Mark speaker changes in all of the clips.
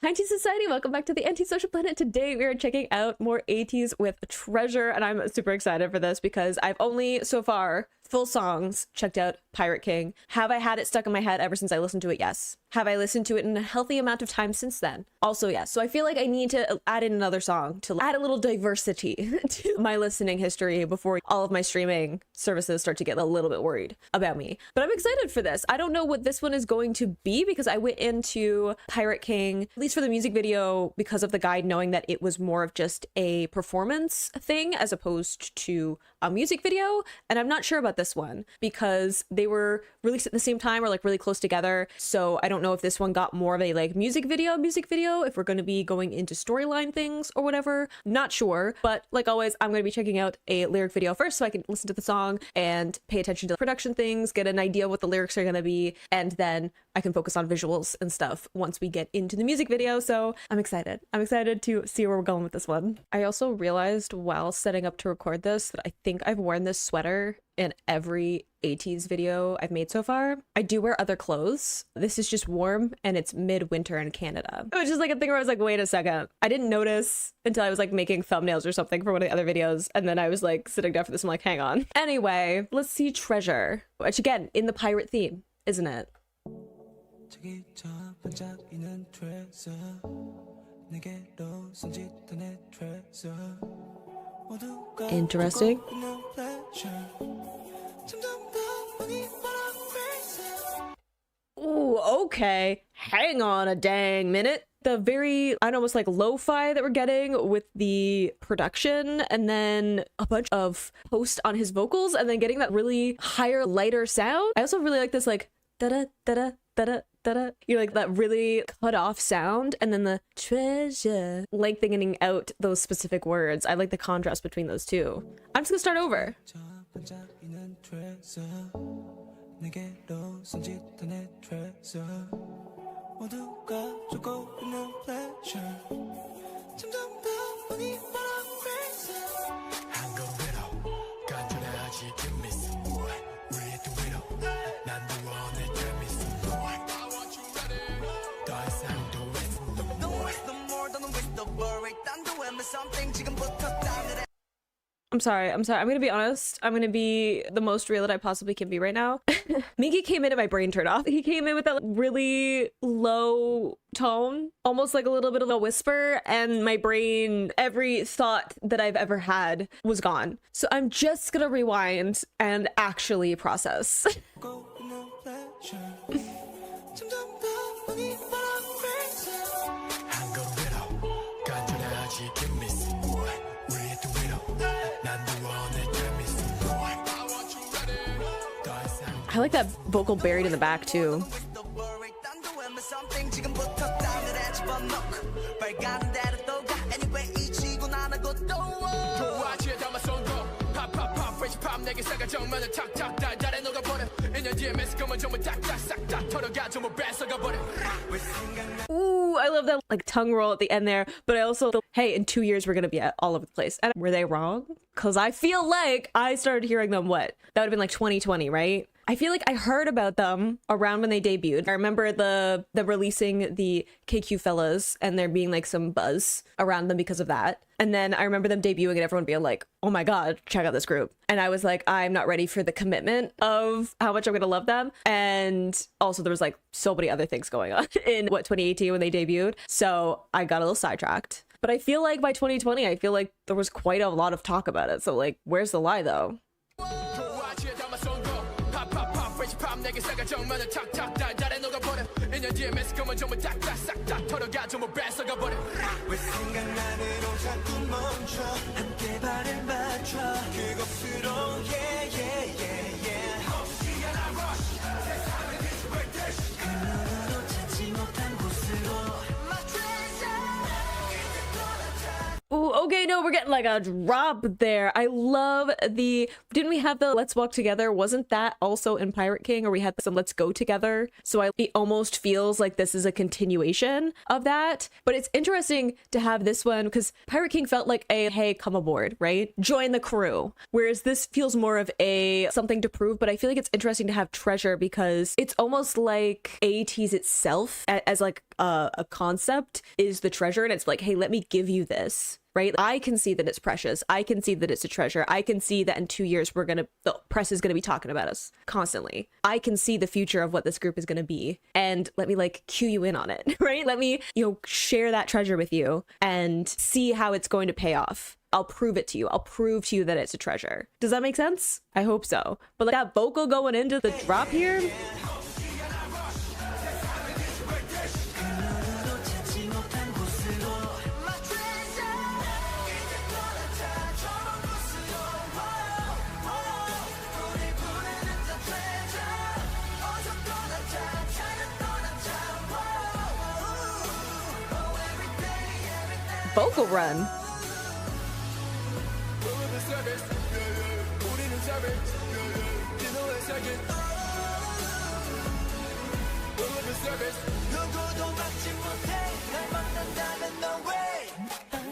Speaker 1: Hi Society, welcome back to the Anti-Social Planet. Today we are checking out more ATEEZ with Treasure, and I'm super excited for this because I've only so far full songs checked out Pirate King. Have I had it stuck in my head ever since I listened to it? Yes. Have I listened to it in a healthy amount of time since then? Also yes. So I feel like I need to add in another song to add a little diversity to my listening history before all of my streaming services start to get a little bit worried about me. But I'm excited for this. I don't know what this one is going to be because I went into Pirate King, at least for the music video, because of the guide, knowing that it was more of just a performance thing as opposed to a music video. And I'm not sure about this one because they were released at the same time or like really close together. So I don't know if this one got more of a like music video, if we're going to be going into storyline things or whatever. Not sure. But like always, I'm going to be checking out a lyric video first so I can listen to the song and pay attention to production things, get an idea of what the lyrics are going to be, and then I can focus on visuals and stuff once we get into the music video. So I'm excited. I'm excited to see where we're going with this one. I also realized while setting up to record this that I think I've worn this sweater in every ATEEZ video I've made so far. I do wear other clothes. This is just warm and it's midwinter in Canada. It was just like a thing where I was like, wait a second. I didn't notice until I was like making thumbnails or something for one of the other videos. And then I was like sitting down for this. I'm like, hang on. Anyway, let's see Treasure, which again, in the pirate theme, isn't it? Interesting. Ooh, okay. Hang on a dang minute. The very, I almost like lo-fi that we're getting with the production, and then a bunch of post on his vocals, and then getting that really higher, lighter sound. I also really like this like da-da, da-da, da-da, da-da. You know, like that really cut off sound, and then the treasure, lengthening out those specific words. I like the contrast between those two. I'm just gonna start over. I'm sorry. I'm gonna be honest. I'm gonna be the most real that I possibly can be right now. Minky came in and my brain turned off. He came in with that really low tone, almost like a little bit of a whisper, and my brain, every thought that I've ever had was gone. So I'm just gonna rewind and actually process. I like that vocal buried in the back too. Ooh, I love that like tongue roll at the end there, but I also, hey, in 2 years we're gonna be all over the place. And were they wrong? Because I feel like I started hearing them, what? That would have been like 2020, right? I feel like I heard about them around when they debuted. I remember the releasing the KQ fellas and there being like some buzz around them because of that. And then I remember them debuting and everyone being like, oh my God, check out this group. And I was like, I'm not ready for the commitment of how much I'm gonna love them. And also there was like so many other things going on in 2018 when they debuted. So I got a little sidetracked. But I feel like by 2020, I feel like there was quite a lot of talk about it. So like, where's the lie though? Ooh, Okay, no, we're getting like a drop there. I love the, didn't we have the Let's Walk Together? Wasn't that also in Pirate King? Or we had some Let's Go Together? So it almost feels like this is a continuation of that. But it's interesting to have this one because Pirate King felt like a, hey, come aboard, right? Join the crew. Whereas this feels more of a something to prove. But I feel like it's interesting to have Treasure because it's almost like ATEEZ itself as like a concept is the treasure. And it's like, hey, let me give you this. Right? I can see that it's precious. I can see that it's a treasure. I can see that in 2 years, the press is going to be talking about us constantly. I can see the future of what this group is going to be. And let me like cue you in on it, right? Let me, share that treasure with you and see how it's going to pay off. I'll prove it to you. I'll prove to you that it's a treasure. Does that make sense? I hope so. But like that vocal going into the drop here. Vocal run.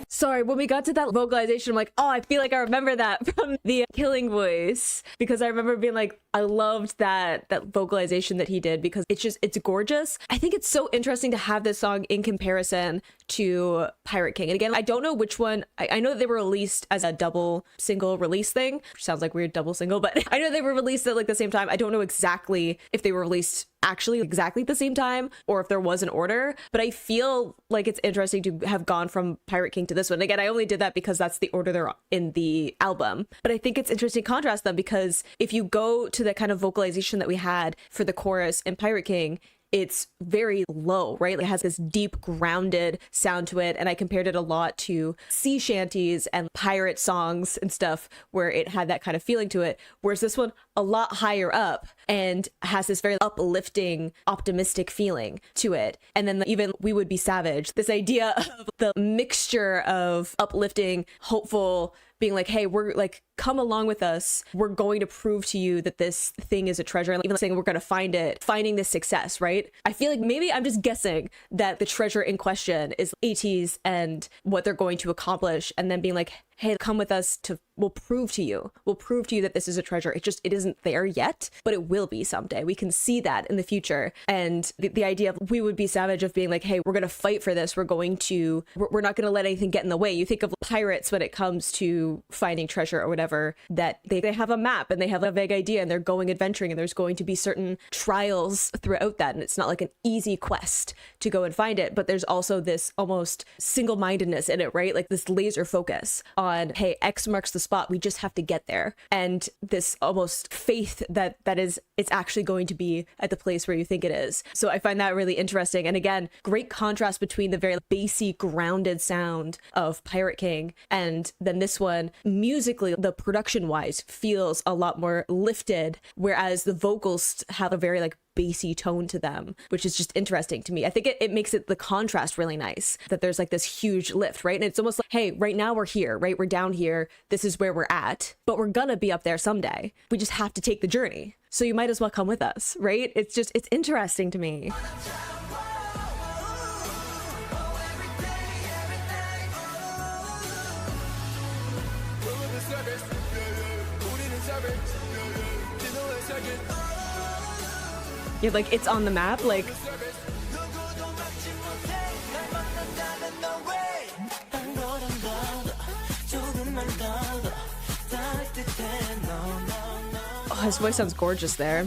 Speaker 1: Sorry, when we got to that vocalization, I'm like, oh, I feel like I remember that from the Killing Voice because I remember being like, I loved that vocalization that he did because it's gorgeous. I think it's so interesting to have this song in comparison to Pirate King. And again, I don't know which one. I know that they were released as a double single release thing, which sounds like weird, double single, but I know they were released at like the same time. I don't know exactly if they were released actually exactly at the same time or if there was an order, but I feel like it's interesting to have gone from Pirate King to this one. Again, I only did that because that's the order they're in the album, but I think it's interesting to contrast them because if you go to the kind of vocalization that we had for the chorus in Pirate King, it's very low, right? It has this deep grounded sound to it. And I compared it a lot to sea shanties and pirate songs and stuff where it had that kind of feeling to it. Whereas this one a lot higher up and has this very uplifting, optimistic feeling to it. And then even We Would Be Savage, this idea of the mixture of uplifting, hopeful, being like, hey, we're like, come along with us. We're going to prove to you that this thing is a treasure. And even saying we're going to find it, finding this success, right? I feel like maybe I'm just guessing that the treasure in question is ATEEZ and what they're going to accomplish. And then being like, hey, come with us we'll prove to you that this is a treasure. It isn't there yet, but it will be someday. We can see that in the future. And the idea of We Would Be Savage of being like, hey, we're going to fight for this. We're not going to let anything get in the way. You think of pirates when it comes to finding treasure or whatever, that they have a map and they have a vague idea and they're going adventuring and there's going to be certain trials throughout that. And it's not like an easy quest to go and find it, but there's also this almost single-mindedness in it, right? Like this laser focus on, hey, X marks the spot, we just have to get there, and this almost faith that it's actually going to be at the place where you think it is. So I find that really interesting. And again, great contrast between the very bassy grounded sound of Pirate King and then this one musically, the production wise feels a lot more lifted, whereas the vocals have a very like bassy tone to them, which is just interesting to me. I think it makes it the contrast really nice that there's like this huge lift, right? And it's almost like, hey, right now we're here, right? We're down here. This is where we're at, but we're gonna be up there someday. We just have to take the journey. So you might as well come with us, right? It's interesting to me. You're like, it's on the map, like. Oh, his voice sounds gorgeous there.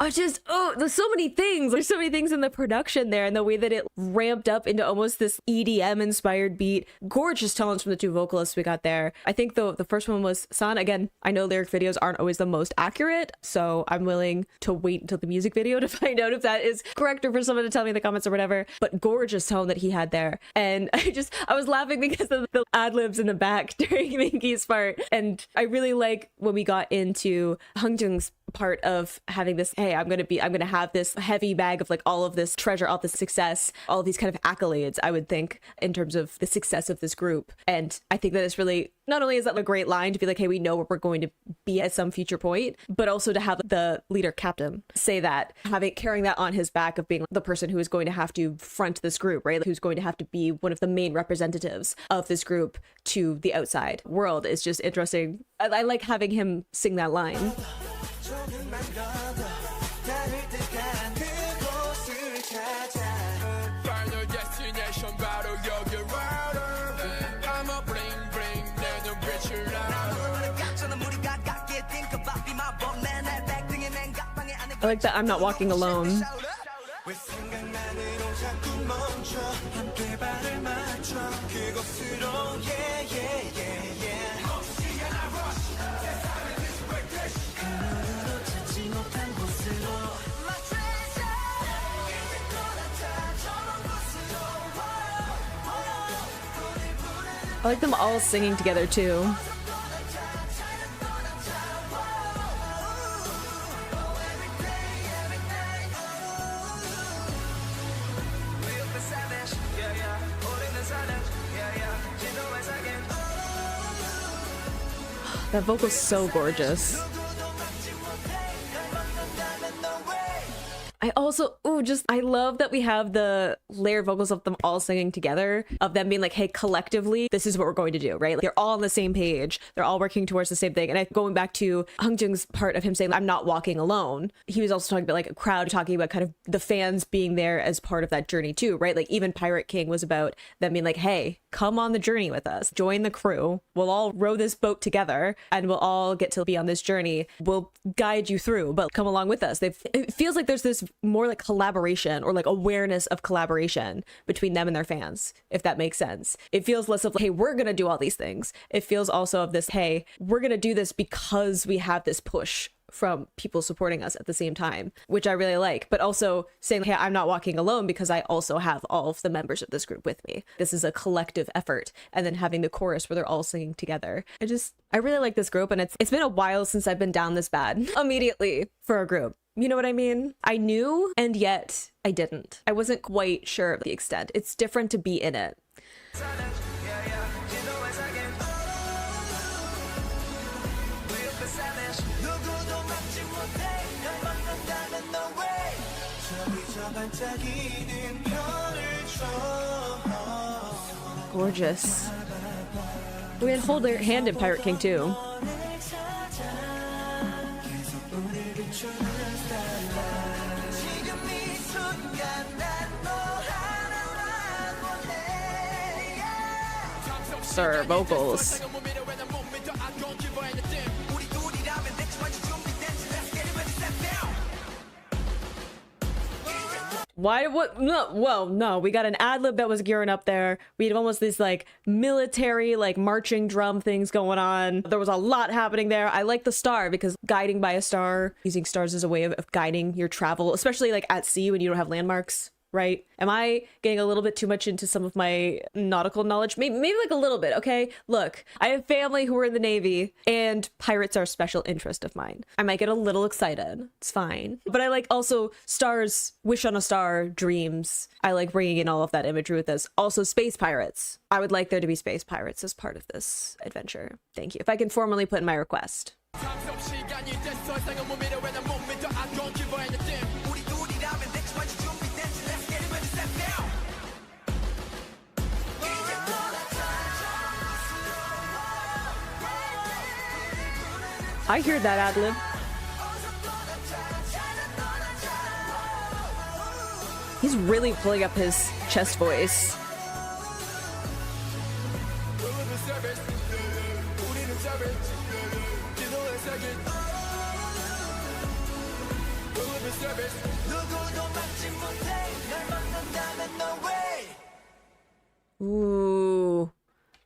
Speaker 1: just, oh, there's so many things. There's so many things in the production there and the way that it ramped up into almost this EDM inspired beat. Gorgeous tones from the two vocalists we got there. I think the first one was San. Again, I know lyric videos aren't always the most accurate, so I'm willing to wait until the music video to find out if that is correct or for someone to tell me in the comments or whatever. But gorgeous tone that he had there. And I was laughing because of the ad-libs in the back during Minky's part. And I really like when we got into Hongjoong's part of having this, hey, I'm gonna have this heavy bag of like all of this treasure, all this success, all of these kind of accolades, I would think, in terms of the success of this group. And I think that it's really, not only is that a great line to be like, hey, we know where we're going to be at some future point, but also to have the leader captain say that, carrying that on his back of being the person who is going to have to front this group, right? Who's going to have to be one of the main representatives of this group to the outside world is just interesting. I like having him sing that line. I like that I'm not walking alone. I like them all singing together too. That vocal's so gorgeous. I also, I love that we have the layered vocals of them all singing together, of them being like, hey, collectively, this is what we're going to do, right? Like, they're all on the same page. They're all working towards the same thing. And going back to Hongjoong's part of him saying, I'm not walking alone. He was also talking about like a crowd, talking about kind of the fans being there as part of that journey too, right? Like even Pirate King was about them being like, hey, come on the journey with us, join the crew. We'll all row this boat together and we'll all get to be on this journey. We'll guide you through, but come along with us. It feels like there's this more like collaboration or like awareness of collaboration between them and their fans, if that makes sense. It feels less of like, hey, we're gonna do all these things. It feels also of this, hey, we're gonna do this because we have this push from people supporting us at the same time, which I really like, but also saying, hey, I'm not walking alone because I also have all of the members of this group with me. This is a collective effort. And then having the chorus where they're all singing together. I really like this group, and it's been a while since I've been down this bad immediately for a group. You know what I mean? I knew, and yet I didn't. I wasn't quite sure of the extent. It's different to be in it. Gorgeous. We had hold their hand in Pirate King too. Sir, vocals. Why? What? No, well, no. We got an ad-lib that was gearing up there. We had almost these like military, like marching drum things going on. There was a lot happening there. I like the star because guiding by a star, using stars as a way of guiding your travel, especially like at sea when you don't have landmarks. Right? Am I getting a little bit too much into some of my nautical knowledge? Maybe like a little bit, okay? Look, I have family who are in the Navy, and pirates are a special interest of mine. I might get a little excited. It's fine. But I like also stars, wish on a star, dreams. I like bringing in all of that imagery with this. Also, space pirates. I would like there to be space pirates as part of this adventure. Thank you. If I can formally put in my request. I hear that ad-lib. He's really pulling up his chest voice. Ooh.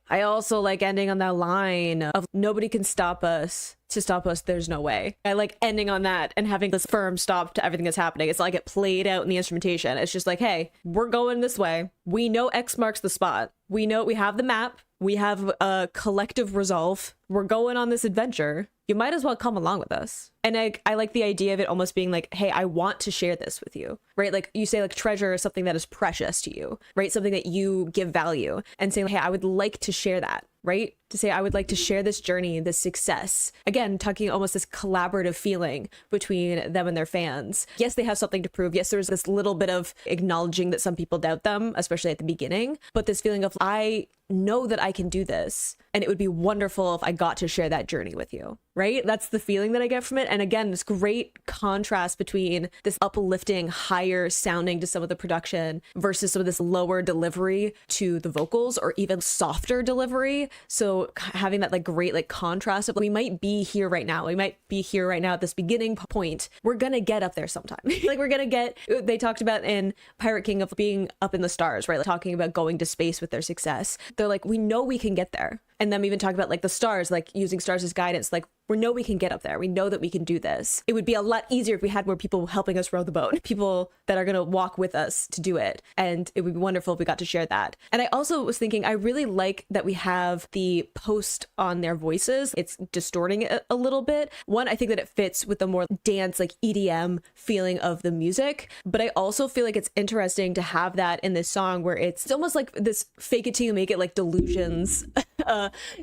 Speaker 1: I also like ending on that line of nobody can stop us. To stop us, there's no way. I like ending on that and having this firm stop to everything that's happening. It's like it played out in the instrumentation. It's just like, hey, we're going this way. We know X marks the spot. We know we have the map. We have a collective resolve. We're going on this adventure. You might as well come along with us. And I like the idea of it almost being like, hey, I want to share this with you, right? Like you say, like treasure is something that is precious to you, right? Something that you give value, and saying, hey, I would like to share that, right? To say, I would like to share this journey, this success. Again, talking almost this collaborative feeling between them and their fans. Yes, they have something to prove. Yes, there's this little bit of acknowledging that some people doubt them, especially at the beginning. But this feeling of, I know that I can do this. And it would be wonderful if I got to share that journey with you, right? That's the feeling that I get from it. And again, this great contrast between this uplifting, higher sounding to some of the production versus some of this lower delivery to the vocals, or even softer delivery. So having that like great like contrast of, we might be here right now. We might be here right now at this beginning point. We're gonna get up there sometime. Like we're gonna get, they talked about in Pirate King of being up in the stars, right? Like talking about going to space with their success. They're like, we know we can get there. And them even talk about like the stars, like using stars as guidance, like we know we can get up there. We know that we can do this. It would be a lot easier if we had more people helping us row the boat, people that are going to walk with us to do it. And it would be wonderful if we got to share that. And I also was thinking, I really like that we have the post on their voices. It's distorting it a little bit. One, I think that it fits with the more dance, like EDM feeling of the music. But I also feel like it's interesting to have that in this song where it's almost like this fake it till you make it, like delusions.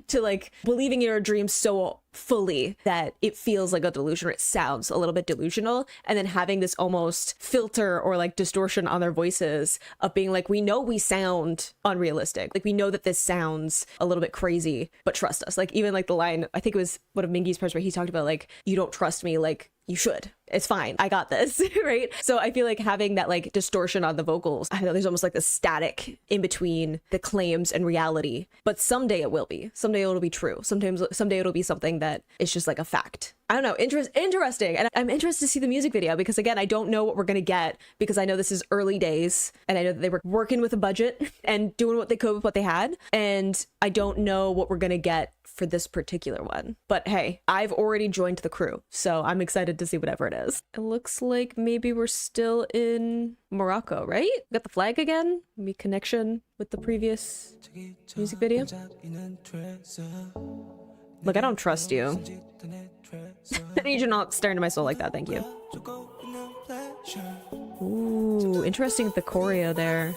Speaker 1: To like believing your dreams so fully that it feels like a delusion, or it sounds a little bit delusional, and then having this almost filter or like distortion on their voices of being like, we know we sound unrealistic, like we know that this sounds a little bit crazy, but trust us. Like even like the line, I think it was one of Mingy's parts where he talked about like, you don't trust me, like you should, it's fine, I got this. Right? So I feel like having that like distortion on the vocals, I know there's almost like the static in between the claims and reality, but someday it will be, someday it'll be true. Someday it'll be something that is just like a fact. I don't know, interesting. And I'm interested to see the music video, because again, I don't know what we're gonna get, because I know this is early days and I know that they were working with a budget and doing what they could with what they had. And I don't know what we're gonna get for this particular one. But hey, I've already joined the crew, so I'm excited to see whatever it is. It looks like maybe we're still in Morocco, right? We got the flag again, maybe connection with the previous music video. Look, I don't trust you. I need you not stare into my soul like that, thank you. Ooh, interesting with the choreo there.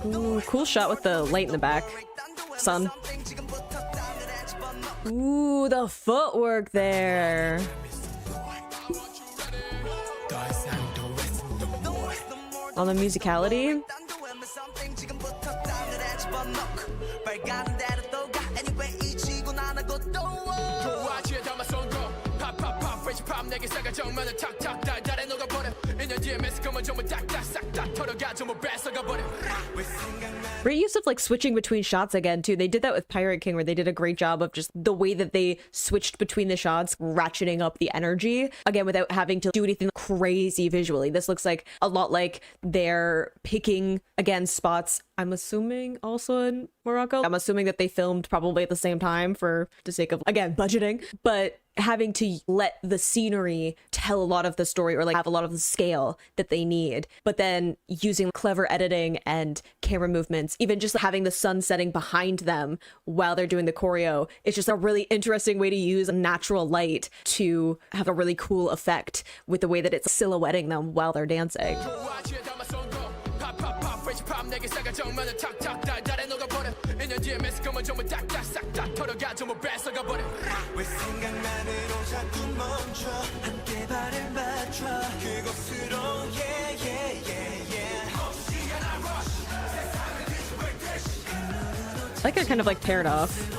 Speaker 1: Ooh, cool shot with the light in the back. Sun. Ooh, the footwork there. On the musicality. Great use of like switching between shots again too. They did that with Pirate King, where they did a great job of just the way that they switched between the shots, ratcheting up the energy again without having to do anything crazy visually. This looks like a lot like they're picking again spots, I'm assuming also in Morocco. I'm assuming that they filmed probably at the same time for the sake of, again, budgeting, but having to let the scenery tell a lot of the story, or like have a lot of the scale that they need, but then using clever editing and camera movements, even just having the sun setting behind them while they're doing the choreo. It's just a really interesting way to use natural light to have a really cool effect with the way that it's silhouetting them while they're dancing. I like it kind of like paired off.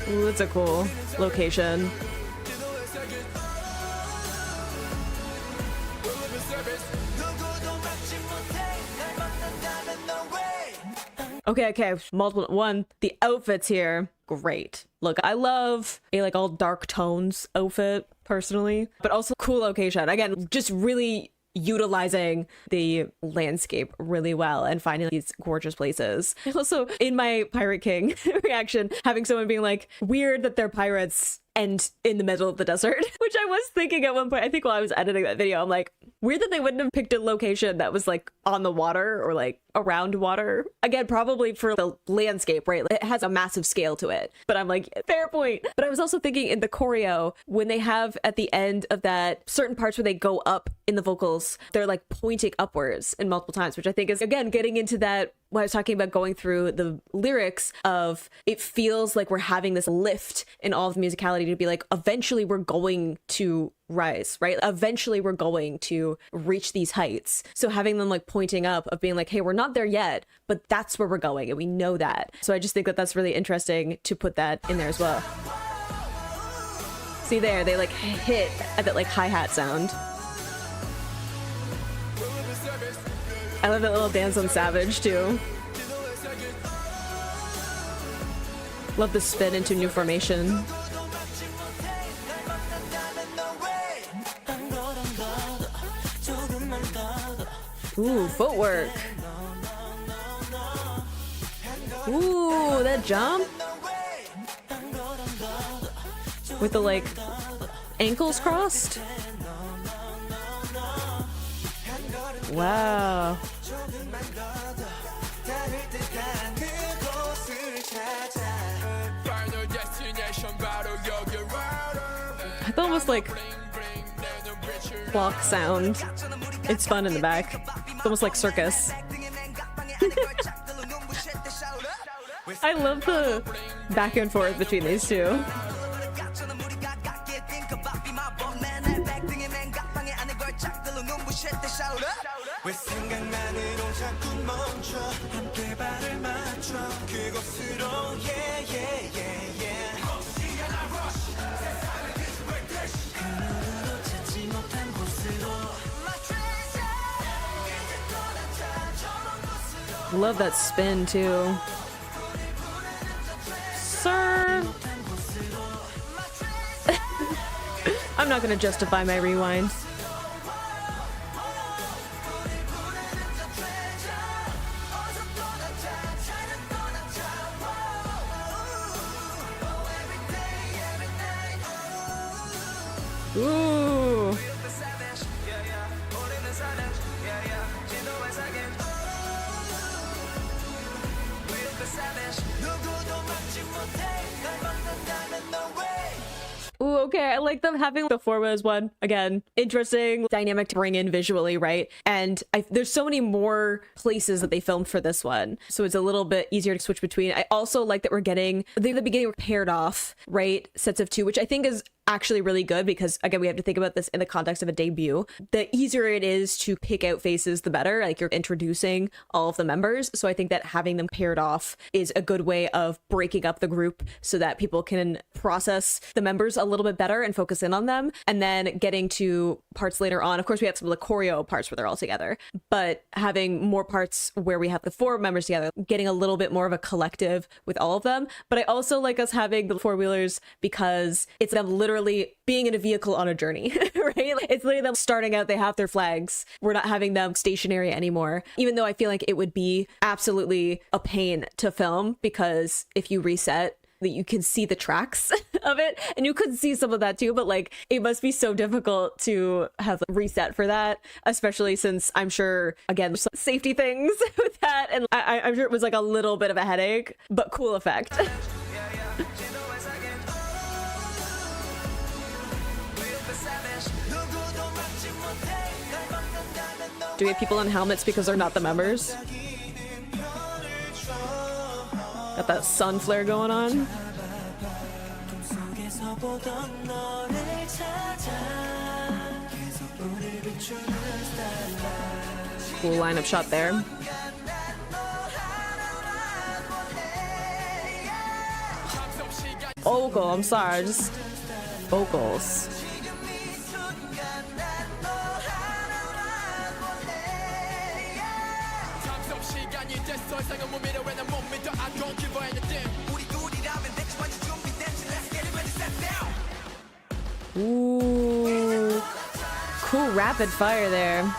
Speaker 1: Ooh, that's a cool location. Okay, multiple one. The outfits here, great. Look, I love a like all dark tones outfit personally, but also cool location. Again, just really utilizing the landscape really well and finding these gorgeous places. Also, in my Pirate King reaction, having someone being like, weird that they're pirates and in the middle of the desert, which I was thinking at one point, I think while I was editing that video, I'm like, weird that they wouldn't have picked a location that was like on the water or like around water. Again, probably for the landscape, right? It has a massive scale to it, but I'm like, fair point. But I was also thinking in the choreo, when they have at the end of that certain parts where they go up in the vocals, they're like pointing upwards in multiple times, which I think is, again, getting into that when I was talking about going through the lyrics of it feels like we're having this lift in all of the musicality to be like, eventually we're going to rise, right? Eventually we're going to reach these heights. So having them like pointing up of being like, hey, we're not there yet, but that's where we're going. And we know that. So I just think that that's really interesting to put that in there as well. See there, they like hit at that like hi-hat sound. I love that little dance on Savage too. Love the spin into new formation. Ooh, footwork. Ooh, that jump. With the like ankles crossed. Wow. It's almost like clock sound. It's fun in the back. It's almost like circus. I love the back and forth between these two. Love that spin too. Sir. I'm not gonna justify my rewind. Ooh. Ooh, okay. I like them having the four ways one. Again, interesting dynamic to bring in visually, right? And there's so many more places that they filmed for this one. So it's a little bit easier to switch between. I also like that we're getting, I think at the beginning we're paired off, right? Sets of two, which I think is actually really good because, again, we have to think about this in the context of a debut. The easier it is to pick out faces, the better. Like, you're introducing all of the members. So I think that having them paired off is a good way of breaking up the group so that people can process the members a little bit better and focus in on them. And then getting to parts later on, of course, we have some of the choreo parts where they're all together, but having more parts where we have the four members together, getting a little bit more of a collective with all of them. But I also like us having the four-wheelers because it's them literally being in a vehicle on a journey, right? It's literally them starting out, they have their flags. We're not having them stationary anymore, even though I feel like it would be absolutely a pain to film because if you reset, that you can see the tracks of it, and you could see some of that too, but like it must be so difficult to have reset for that, especially since I'm sure, again, there's some safety things with that, and I'm sure it was like a little bit of a headache, but cool effect. Do we have people in helmets because they're not the members? Got that sun flare going on. Cool lineup shot there. vocal. I'm sorry, just vocals. Ooh, cool rapid fire there.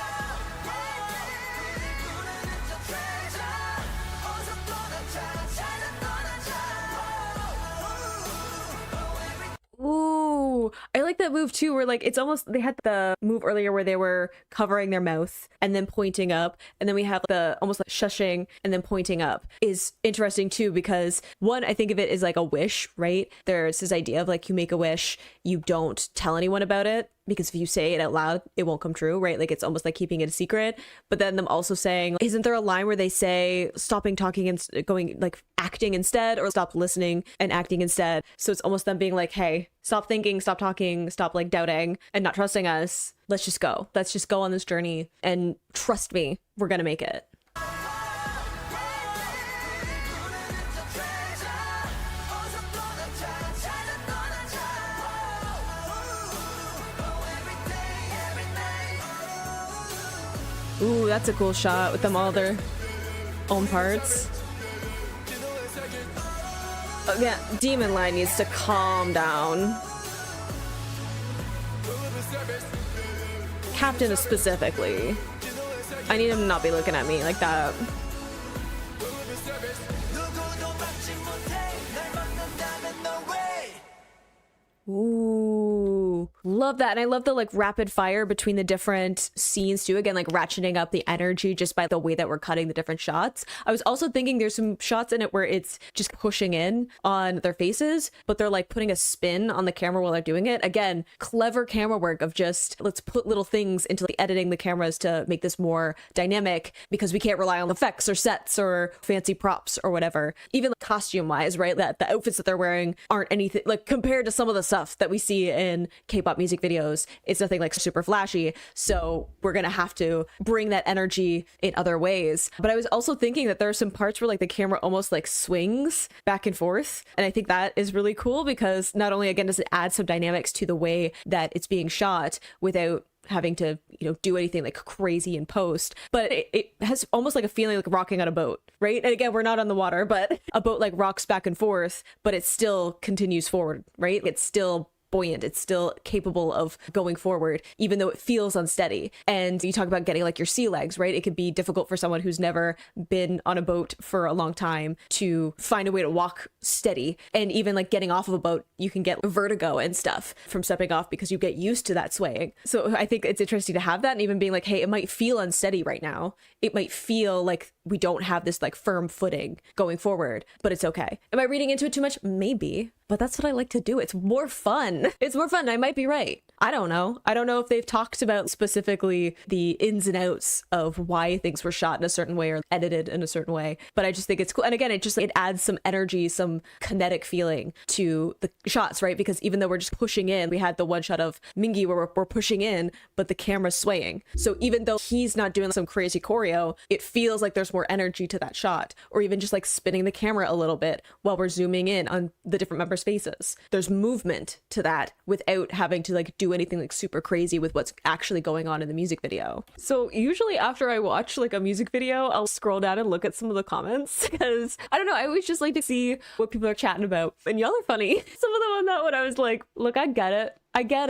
Speaker 1: Ooh, I like that move too, where like it's almost, they had the move earlier where they were covering their mouth and then pointing up, and then we have the almost like shushing and then pointing up is interesting too, because one, I think of it as like a wish, right? There's this idea of like you make a wish, you don't tell anyone about it, because if you say it out loud, it won't come true, right? Like it's almost like keeping it a secret. But then them also saying, isn't there a line where they say stopping talking and going like acting instead, or stop listening and acting instead? So it's almost them being like, hey, stop thinking, stop talking, stop like doubting and not trusting us. Let's just go. Let's just go on this journey and trust me, we're gonna make it. Ooh, that's a cool shot with them all their own parts. Oh, yeah, Demon Line needs to calm down. Captain specifically. I need him to not be looking at me like that. Ooh, love that. And I love the like rapid fire between the different scenes too. Again, like ratcheting up the energy just by the way that we're cutting the different shots. I was also thinking there's some shots in it where it's just pushing in on their faces, but they're like putting a spin on the camera while they're doing it. Again, clever camera work of just let's put little things into the editing the cameras to make this more dynamic, because we can't rely on effects or sets or fancy props or whatever. Even like, costume wise, right? That the outfits that they're wearing aren't anything like compared to some of the stuff that we see in K-pop music videos. It's nothing like super flashy, so we're gonna have to bring that energy in other ways. But I was also thinking that there are some parts where like the camera almost like swings back and forth, and I think that is really cool, because not only again does it add some dynamics to the way that it's being shot without having to, you know, do anything like crazy in post, but it has almost like a feeling like rocking on a boat, right? And again, we're not on the water, but a boat like rocks back and forth, but it still continues forward, right? It's still buoyant, it's still capable of going forward, even though it feels unsteady. And you talk about getting like your sea legs, right? It could be difficult for someone who's never been on a boat for a long time to find a way to walk steady. And even like getting off of a boat, you can get vertigo and stuff from stepping off because you get used to that swaying. So I think it's interesting to have that, and even being like, hey, it might feel unsteady right now. It might feel like we don't have this like firm footing going forward, but it's okay. Am I reading into it too much? Maybe. But that's what I like to do. It's more fun. It's more fun. I might be right. I don't know. I don't know if they've talked about specifically the ins and outs of why things were shot in a certain way or edited in a certain way. But I just think it's cool. And again, it adds some energy, some kinetic feeling to the shots, right? Because even though we're just pushing in, we had the one shot of Mingi where we're pushing in, but the camera's swaying. So even though he's not doing some crazy choreo, it feels like there's more energy to that shot. Or even just like spinning the camera a little bit while we're zooming in on the different members' faces. There's movement to that without having to like do anything like super crazy with what's actually going on in the music video. So usually after I watch like a music video, I'll scroll down and look at some of the comments, because I don't know, I always just like to see what people are chatting about, and y'all are funny. Some of them on that one, I was like, look, I get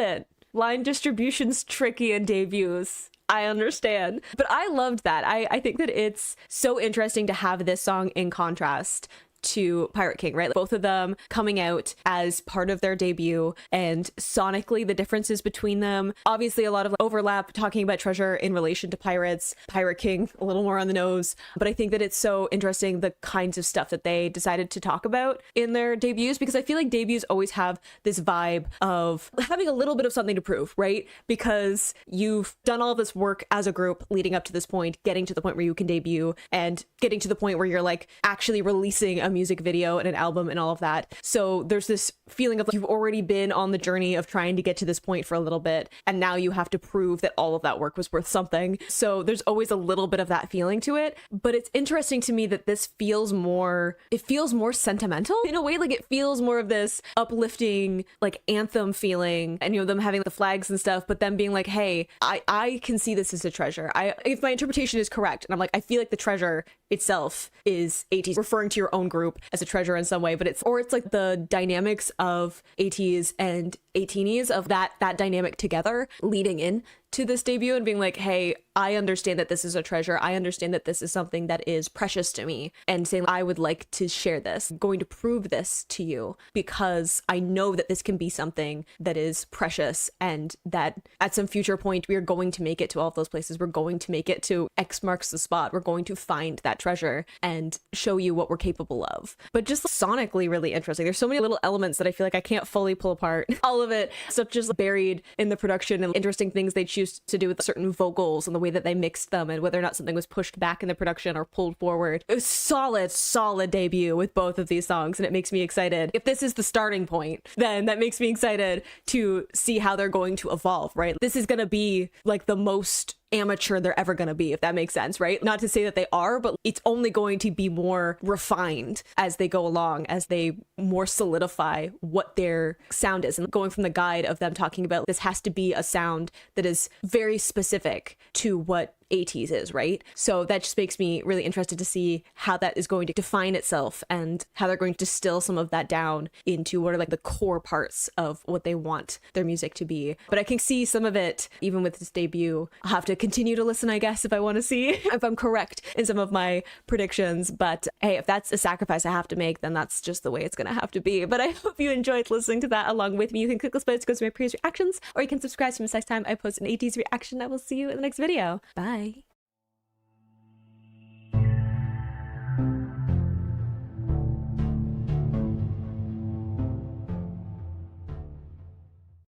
Speaker 1: it. Line distribution's tricky in debuts. I understand. But I loved that. I think that it's so interesting to have this song in contrast to Pirate King, right? Both of them coming out as part of their debut, and sonically the differences between them. Obviously a lot of overlap talking about Treasure in relation to Pirates. Pirate King a little more on the nose, but I think that it's so interesting the kinds of stuff that they decided to talk about in their debuts, because I feel like debuts always have this vibe of having a little bit of something to prove, right? Because you've done all this work as a group leading up to this point, getting to the point where you can debut, and getting to the point where you're like actually releasing a a music video and an album and all of that. So there's this feeling of like, you've already been on the journey of trying to get to this point for a little bit, and now you have to prove that all of that work was worth something. So there's always a little bit of that feeling to it. But it's interesting to me that this feels more, it feels more sentimental in a way. Like it feels more of this uplifting like anthem feeling, and you know, them having the flags and stuff, but them being like, hey, I can see this as a treasure. If my interpretation is correct, and I'm like, I feel like the treasure itself is ATEEZ referring to your own group as a treasure in some way, but it's like the dynamics of ATEEZ and ATEEZ, of that dynamic together leading in to this debut and being like, hey, I understand that this is a treasure. I understand that this is something that is precious to me, and saying, I would like to share this. I'm going to prove this to you because I know that this can be something that is precious, and that at some future point, we are going to make it to all of those places. We're going to make it to X marks the spot. We're going to find that treasure and show you what we're capable of. But just sonically really interesting. There's so many little elements that I feel like I can't fully pull apart. All of it, stuff just buried in the production, and interesting things they choose to do with certain vocals and the way that they mixed them, and whether or not something was pushed back in the production or pulled forward. It was solid debut with both of these songs, and it makes me excited. If this is the starting point, then that makes me excited to see how they're going to evolve, right? This is going to be like the most amateur they're ever going to be, if that makes sense, right? Not to say that they are, but it's only going to be more refined as they go along, as they more solidify what their sound is. And going from the guide of them talking about this has to be a sound that is very specific to what ATEEZ is, right? So that just makes me really interested to see how that is going to define itself, and how they're going to distill some of that down into what are like the core parts of what they want their music to be. But I can see some of it, even with this debut. I'll have to continue to listen, I guess, if I want to see if I'm correct in some of my predictions. But hey, if that's a sacrifice I have to make, then that's just the way it's going to have to be. But I hope you enjoyed listening to that along with me. You can click those buttons to go to my previous reactions, or you can subscribe to me next time I post an ATEEZ reaction. I will see you in the next video. Bye.